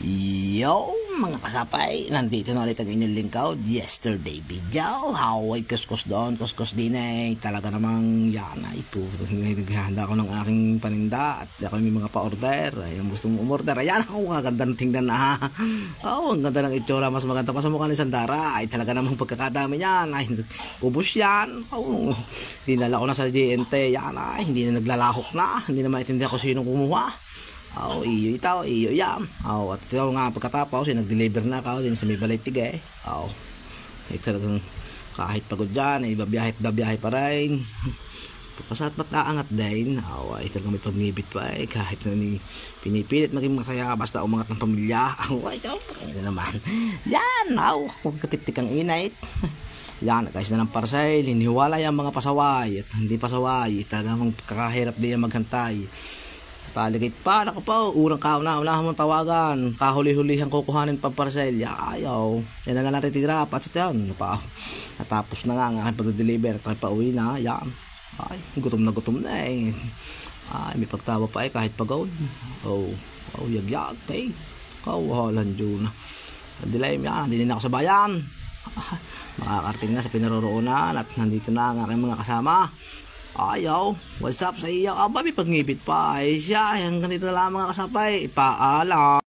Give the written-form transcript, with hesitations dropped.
Yo, mga kasapay, nandito na ulit ang inyong lingkod. Yesterday video, haway kuskus doon, kuskus din talaga namang yan ay po. Naghahanda ako ng aking paninda at ako may mga pa-order. Yung gustong umorder, ayan ako, kaganda ng tingnan na. Ang ganda ng itsura, mas maganda pa sa mukha ni Sandara. Ay talaga namang pagkakadami niyan, ay ubos yan. Dinala ko na sa GNT, yan ay, hindi na naglalahok na, hindi na maintindihan ko sino kumuha. Iyo ito, iyo yan. At ito nga pagkatapos, nag-deliver na ako din sa may Balaitig eh. Ito kahit pagod dyan, babiyahe pa rin. Pagpasat ba't naangat din. Ito lang may pagnibit pa eh. Kahit na pinipilit maging masaya basta umangat ng pamilya. Ito naman. Yan, kung katitik ang inait. Yan, guys na ng parcel, hiniwala yung mga pasaway at hindi pasaway. Talagang kakahirap din yung maghantay. Taligit pa, naku po, unang unahan mong tawagan, kahuli-hulihan kukuhanin pa parcel, ayaw, yan na nga natitira, patsat yan, natapos na nga ang aking pag-deliver, at pa-uwi na, yan, ay, gutom na eh, ay, may pagtawa pa eh, kahit pagod, yag-yag, eh, kawalan dyan, dilay, yan, hindi na ako sa bayan, makakarating na sa pinaroroonan, at nandito na ang aking mga kasama. Ayaw, what's up sa iyo? May pagnibit pa. Ay siya, hanggang dito na lang mga kasapay. Paalam.